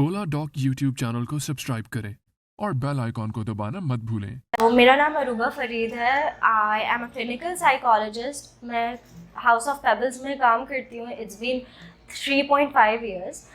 ओला dock YouTube channel को subscribe करें और बेल आइकॉन को दबाना मत भूलें। तो मेरा नाम अरूबा फरीद है। I am a clinical psychologist. मैं हाउस ऑफ पेबल्स में काम करती हूँ। It's been 3.5 years.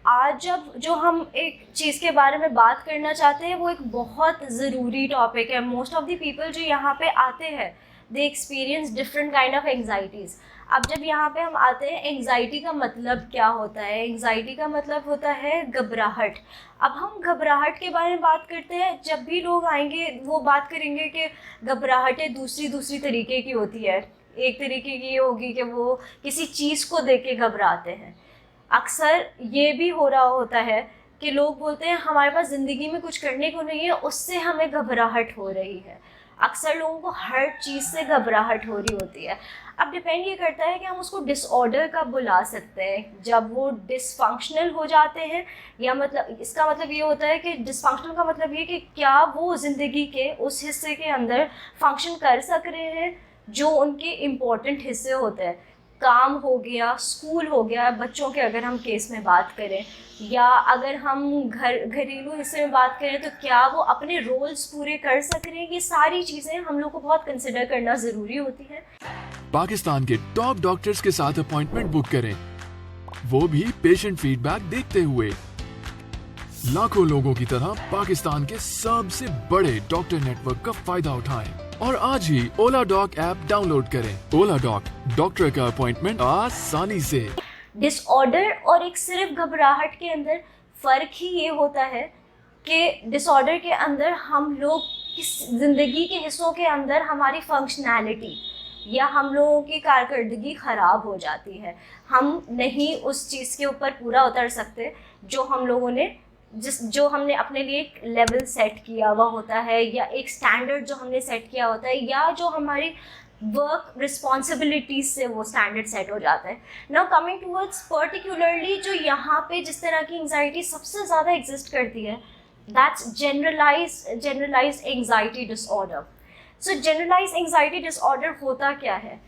आज जब जो हम एक चीज़ के बारे में बात करना चाहते हैं वो एक बहुत ज़रूरी टॉपिक है। मोस्ट ऑफ द पीपल जो यहाँ पे आते हैं they experience different kind of anxieties. अब जब यहाँ पे हम आते हैं, एंग्जाइटी का मतलब क्या होता है? एंग्जाइटी का मतलब होता है घबराहट। अब हम घबराहट के बारे में बात करते हैं, जब भी लोग आएंगे वो बात करेंगे कि घबराहटें दूसरी तरीके की होती है। एक तरीके की ये होगी कि वो किसी चीज़ को देख के घबराते हैं। अक्सर ये भी हो रहा होता है कि लोग बोलते हैं हमारे पास ज़िंदगी में कुछ करने को नहीं है, उससे हमें घबराहट हो रही है। अक्सर लोगों को हर चीज़ से घबराहट हो रही होती है। अब डिपेंड ये करता है कि हम उसको डिसऑर्डर कब बुला सकते हैं, जब वो डिसफंक्शनल हो जाते हैं, या मतलब इसका मतलब ये होता है कि डिसफंक्शनल का मतलब ये कि क्या वो ज़िंदगी के उस हिस्से के अंदर फंक्शन कर सक रहे हैं जो उनके इम्पोर्टेंट हिस्से होते हैं। काम हो गया, स्कूल हो गया, बच्चों के अगर हम केस में बात करें, या अगर हम घरेलू हिस्से में बात करें तो क्या वो अपने रोल्स पूरे कर सक रहे हैं। ये सारी चीज़ें हम लोग को बहुत कंसिडर करना ज़रूरी होती है। पाकिस्तान के टॉप डॉक्टर्स के साथ अपॉइंटमेंट बुक करें, वो भी पेशेंट फीडबैक देखते हुए। लाखों लोगों की तरह पाकिस्तान के सबसे बड़े डॉक्टर नेटवर्क का फायदा उठाएं और आज ही ओला डॉक ऐप डाउनलोड करें। ओला डॉक, डॉक्टर का अपॉइंटमेंट आसानी से। डिसऑर्डर और एक सिर्फ घबराहट के अंदर फ़र्क ही ये होता है कि डिसऑर्डर के अंदर हम लोग किस ज़िंदगी के हिस्सों के अंदर हमारी फंक्शनैलिटी या हम लोगों की कारकर्दगी ख़राब हो जाती है। हम नहीं उस चीज़ के ऊपर पूरा उतर सकते जो हम लोगों ने जो हमने अपने लिए एक लेवल सेट किया हुआ होता है, या एक स्टैंडर्ड जो हमने सेट किया होता है, या जो हमारी वर्क रिस्पॉन्सिबिलिटीज से वो स्टैंडर्ड सेट हो जाता है। नाउ कमिंग टूवर्ड्स पर्टिकुलरली जो यहाँ पे जिस तरह की एंग्जाइटी सबसे ज़्यादा एग्जिस्ट करती है, that's generalized anxiety disorder. So generalized anxiety disorder होता क्या है?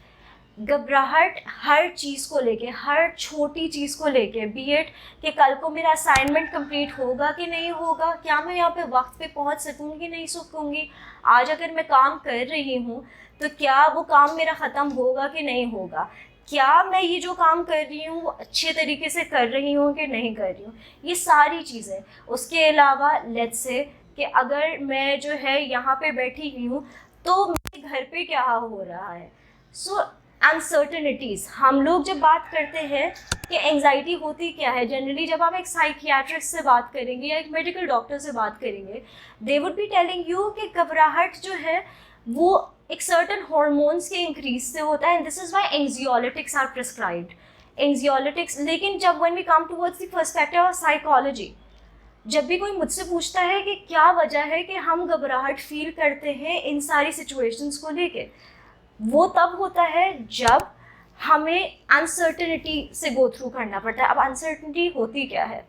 घबराहट हर चीज़ को लेके, हर छोटी चीज़ को लेके, बी एट कि कल को मेरा असाइनमेंट कंप्लीट होगा कि नहीं होगा, क्या मैं यहाँ पे वक्त पे पहुँच सकूँगी कि नहीं सकूँगी, आज अगर मैं काम कर रही हूँ तो क्या वो काम मेरा ख़त्म होगा कि नहीं होगा, क्या मैं ये जो काम कर रही हूँ वो अच्छे तरीके से कर रही हूँ कि नहीं कर रही हूँ, ये सारी चीज़ें। उसके अलावा लेट्स से कि अगर मैं जो है यहाँ पे बैठी हुई हूँ तो मेरे घर पे क्या हो रहा है। सो अनसर्टनिटीज़, हम लोग जब बात करते हैं कि एंग्जाइटी होती क्या है, जनरली जब आप एक साइकियाट्रिस्ट से बात करेंगे या एक मेडिकल डॉक्टर से बात करेंगे, they would be telling you कि घबराहट जो है वो एक सर्टन हॉर्मोन्स के इंक्रीज से होता है, and this is why anxiolytics are prescribed. Anxiolytics, लेकिन जब when we come towards the perspective of psychology, जब भी कोई मुझसे पूछता है कि क्या वजह है कि हम घबराहट फील करते हैं इन सारी सिचुएशंस को लेके, वो तब होता है जब हमें अनसर्टेनिटी से गो थ्रू करना पड़ता है। अब अनसर्टेनिटी होती क्या है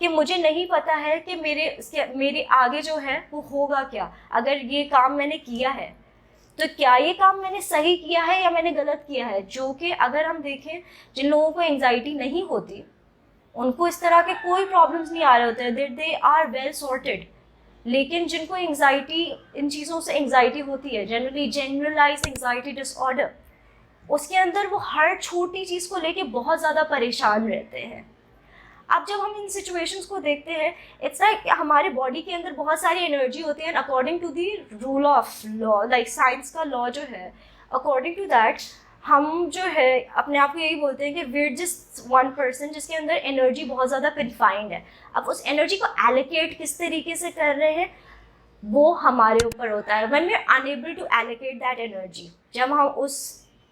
कि मुझे नहीं पता है कि मेरे आगे जो है वो होगा क्या। अगर ये काम मैंने किया है तो क्या ये काम मैंने सही किया है या मैंने गलत किया है। जो कि अगर हम देखें, जिन लोगों को एंग्जाइटी नहीं होती उनको इस तरह के कोई प्रॉब्लम्स नहीं आ रहे होते हैं, दे आर वेल सॉर्टेड। लेकिन जिनको एंग्जाइटी, इन चीज़ों से एंग्जाइटी होती है, जनरली जनरलाइज एंग्जाइटी डिसऑर्डर, उसके अंदर वो हर छोटी चीज़ को लेके बहुत ज़्यादा परेशान रहते हैं। अब जब हम इन सिचुएशंस को देखते हैं, इट्स लाइक हमारे बॉडी के अंदर बहुत सारी एनर्जी होती है, according to the rule of law, like science का लॉ जो है, अकॉर्डिंग टू दैट हम जो है अपने आप को यही बोलते हैं कि वीर जस्ट वन पर्सन जिसके अंदर एनर्जी बहुत ज़्यादा कन्फाइंड है। अब उस एनर्जी को एलोकेट किस तरीके से कर रहे हैं वो हमारे ऊपर होता है। When we are unable to allocate that energy, जब हम उस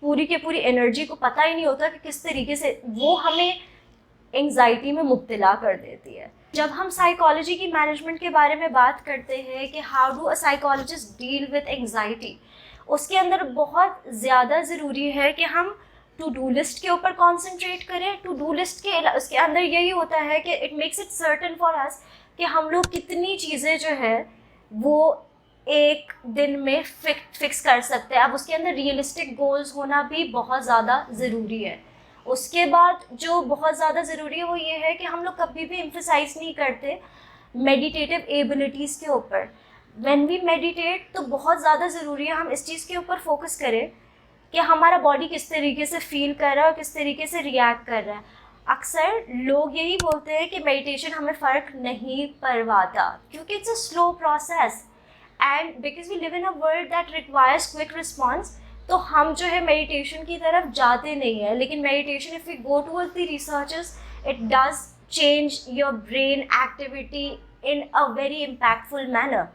पूरी के पूरी एनर्जी को पता ही नहीं होता कि किस तरीके से, वो हमें एंग्जाइटी में मुब्तला कर देती है। जब हम साइकोलॉजी की मैनेजमेंट के बारे में बात करते हैं कि how do a psychologist deal with anxiety, उसके अंदर बहुत ज़्यादा ज़रूरी है कि हम टू डू लिस्ट के ऊपर कॉन्सेंट्रेट करें। टू डू लिस्ट के उसके अंदर यही होता है कि it makes it certain for us कि हम लोग कितनी चीज़ें जो है वो एक दिन में फिक्स कर सकते हैं। अब उसके अंदर रियलिस्टिक गोल्स होना भी बहुत ज़्यादा ज़रूरी है। उसके बाद जो बहुत ज़्यादा ज़रूरी है वो ये है कि हम लोग कभी भी एम्फसाइज नहीं करते मेडिटेटिव एबिलिटीज़ के ऊपर। व्हेन वी मेडिटेट तो बहुत ज़्यादा ज़रूरी है हम इस चीज़ के ऊपर फोकस करें कि हमारा बॉडी किस तरीके से फील कर रहा है और किस तरीके से रिएक्ट कर रहा है। अक्सर लोग यही बोलते हैं कि मेडिटेशन हमें फ़र्क नहीं पड़वाता, क्योंकि it's a slow process and because we live in a world that requires quick response, तो हम जो है मेडिटेशन की तरफ जाते नहीं हैं। लेकिन meditation, if we go towards the researches, it does change your brain activity in a very impactful manner.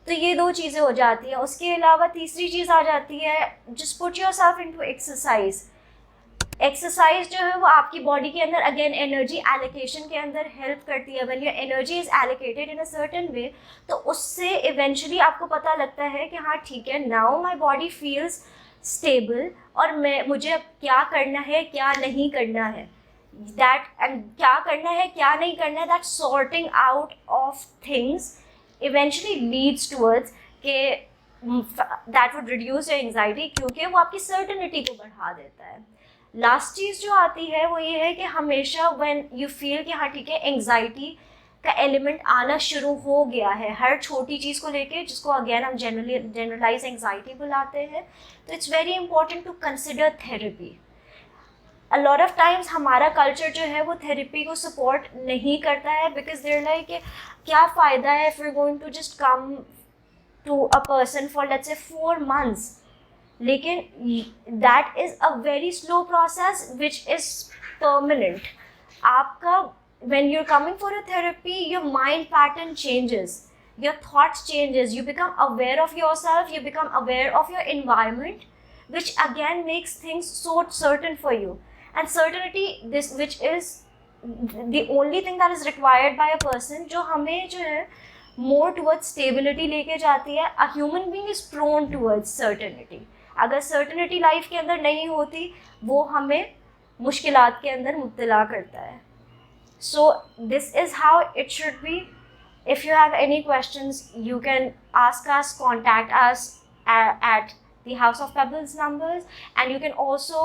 तो ये दो चीज़ें हो जाती हैं। उसके अलावा तीसरी चीज़ आ जाती है, just put your self into exercise. Exercise जो है वो आपकी बॉडी के अंदर अगेन एनर्जी एलोकेशन के अंदर हेल्प करती है। When your energy is allocated in a certain way, तो उससे इवेंचुअली आपको पता लगता है कि हाँ ठीक है, now my body feels stable और मुझे अब क्या करना है क्या नहीं करना है, दैट एंड क्या करना है क्या नहीं करना है, that sorting out of things eventually leads towards के that would reduce your anxiety, क्योंकि वो आपकी सर्टेनिटी को बढ़ा देता है। लास्ट चीज़ जो आती है वो ये है कि हमेशा व्हेन यू फील कि हाँ ठीक है, एंग्जाइटी का एलिमेंट आना शुरू हो गया है हर छोटी चीज़ को लेके, जिसको अगेन हम जनरलाइज एंग्जाइटी बुलाते हैं, तो it's very important to consider therapy. A lot of times हमारा कल्चर जो है वो थेरेपी को सपोर्ट नहीं करता है, बिकॉज देयर लाइक क्या फ़ायदा है if you going to just come to a person for let's say 4 months, लेकिन that is a very slow process which is permanent. आपका when you're coming for a therapy, your mind pattern changes, your thoughts changes, you become aware of yourself, you become aware of your environment, which again makes things so certain for you. And certainty, this which is the only thing that is required by a person, जो हमें जो है more towards stability लेके जाती है। A human being is prone towards certainty. अगर certainty life के अंदर नहीं होती, वो हमें मुश्किलात के अंदर मुब्तला करता है। So this is how it should be. If you have any questions, you can ask us, contact us at the House of Pebbles numbers, and you can also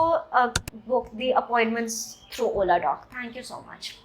book the appointments through Ola Doc. Thank you so much.